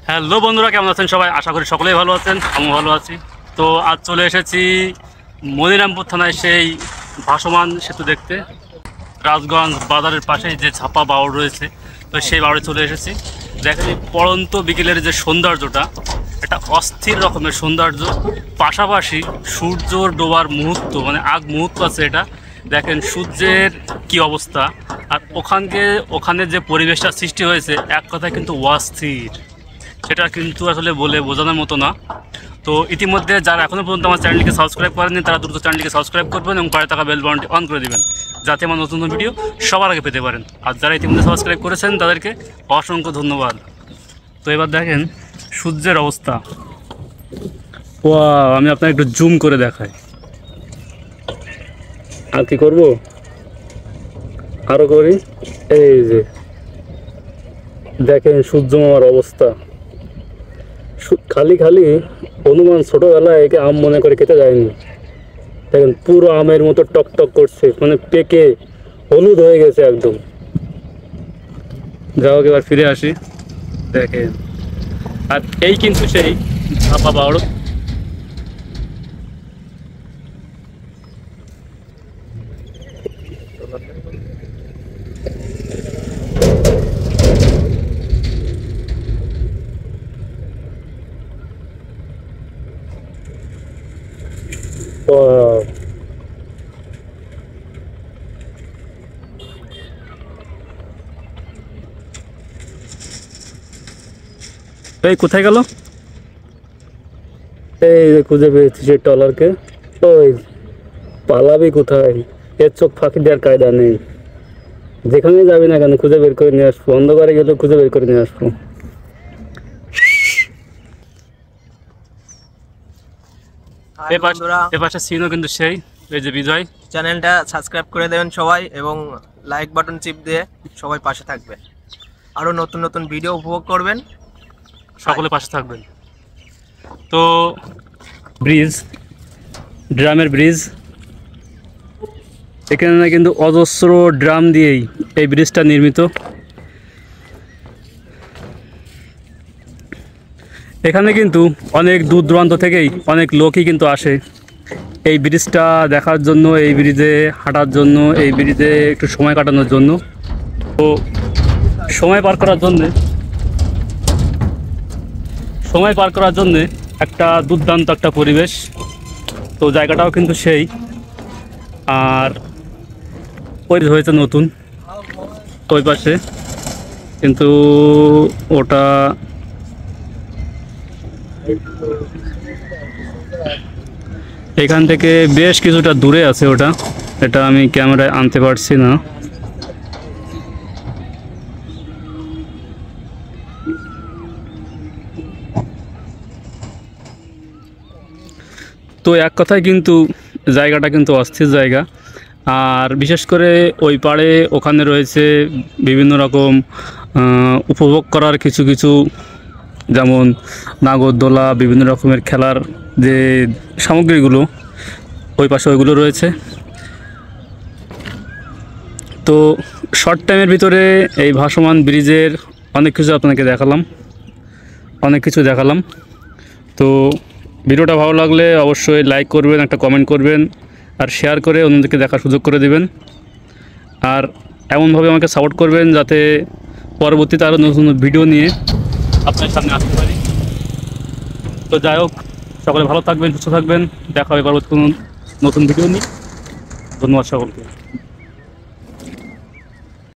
Hello বন্ধুরা, কেমন আছেন সবাই? আশা করি সকলেই ভালো আছেন, আমিও ভালো আছি। তো আজ চলে এসেছি মনিরামপুর থানায় সেই ভাসমান সেতু দেখতে। রাজগঞ্জ বাজারের পাশেই যে ছাপা বাউড় রয়েছে, তো সেই বাউড়ে চলে এসেছি। দেখেন পড়ন্ত বিকেলের যে সৌন্দর্যটা, একটা অস্থির রকমের সৌন্দর্য, পাশাপাশি সূর্যর ডোবার মুহূর্ত, মানে আগ মুহূর্ত আছে এটা। দেখেন সূর্যের কি অবস্থা, আর ওখানে যে পরিবেশটা সৃষ্টি হয়েছে, এক কথায় কিন্তু অস্থির। সেটা কিন্তু আসলে বলে বোঝানোর মতো না। তো ইতিমধ্যে যারা এখনও পর্যন্ত আমার চ্যানেলটিকে সাবস্ক্রাইব করেননি, তারা দ্রুত চ্যানেলটিকে সাবস্ক্রাইব করবেন এবং পাশে থাকা বেল বাটনটি অন করে দেবেন, যাতে আমার নতুন নতুন ভিডিও সবার আগে পেতে পারেন। আর যারা ইতিমধ্যে সাবস্ক্রাইব করেছেন তাদেরকে অসংখ্য ধন্যবাদ। তো এবার দেখেন সূর্যের অবস্থা। ওয়াও, আমি আপনাকে একটু জুম করে দেখাই। আর কি করব, আরও করি। এই যে দেখেন সূর্য মামার অবস্থা। খালি খালি হনুমান ছোটবেলায় একে আম মনে করে খেতে যায়নি। দেখেন পুরো আমের মতো টক টক করছে, মানে পেকে হলুদ হয়ে গেছে একদম। যাও এবার ফিরে আসি। দেখেন, আর এই কিন্তু সেই ছাপা বাউড়। এই কোথায় গেল? এই যে খুঁজে পেয়েছি সেই ট্রলারকে। ওই পালাবি কোথায়? এর চোখ ফাঁকি দেওয়ার কায়দা নেই। যেখানে যাবি না কেন খুঁজে বের করে নিয়ে আসবো, অন্ধকারে গেলে খুঁজে বের করে নিয়ে আসবো। এপাশে সিনও কিন্তু সেই, এই যে বিজয়। চ্যানেলটা সাবস্ক্রাইব করে দেবেন সবাই এবং লাইক বাটন চিপ দিয়ে সবাই পাশে থাকবেন। আরও নতুন নতুন ভিডিও উপভোগ করবেন, সকলে পাশে থাকবেন। তো ব্রিজ, ড্রামের ব্রিজ, এখানে কিন্তু অজস্র ড্রাম দিয়েই এই ব্রিজটা নির্মিত। এখানে কিন্তু অনেক দূর দূরান্ত থেকেই অনেক লোকই কিন্তু আসে এই ব্রিজটা দেখার জন্য, এই ব্রিজে হাঁটার জন্য, এই ব্রিজে একটু সময় কাটানোর জন্য। তো সময় পার করার জন্যে একটা দুর্দান্ত একটা পরিবেশ। তো জায়গাটাও কিন্তু সেই, আর ওই হয়েছে নতুন ওই পাশে, কিন্তু ওটা এখান থেকে বেশ কিছুটা দূরে আছে। ওটা এটা আমি ক্যামেরায় আনতে পারছি না। তো এক কথায় কিন্তু জায়গাটা কিন্তু অস্থির জায়গা। আর বিশেষ করে ওই পাড়ে ওখানে রয়েছে বিভিন্ন রকম উপভোগ করার কিছু কিছু, যেমন নাগরদোলা, বিভিন্ন রকমের খেলার যে সামগ্রীগুলো ওই পাশে ওইগুলো রয়েছে। তো শর্ট টাইমের ভিতরে এই ভাসমান ব্রিজের অনেক কিছু আপনাকে দেখালাম। তো ভিডিওটা ভালো লাগলে অবশ্যই লাইক করবেন, একটা কমেন্ট করবেন, আর শেয়ার করে অন্যদেরকে দেখার সুযোগ করে দিবেন। আর এমনভাবে আমাকে সাপোর্ট করবেন যাতে পরবর্তীতে আরও নতুন ভিডিও নিয়ে আপনার সামনে আসতে পারি। তো যাই হোক, সকলে ভালো থাকবেন, সুস্থ থাকবেন। দেখা হবে পরবর্তী কোনো নতুন ভিডিও নিয়ে। ধন্যবাদ সকলকে।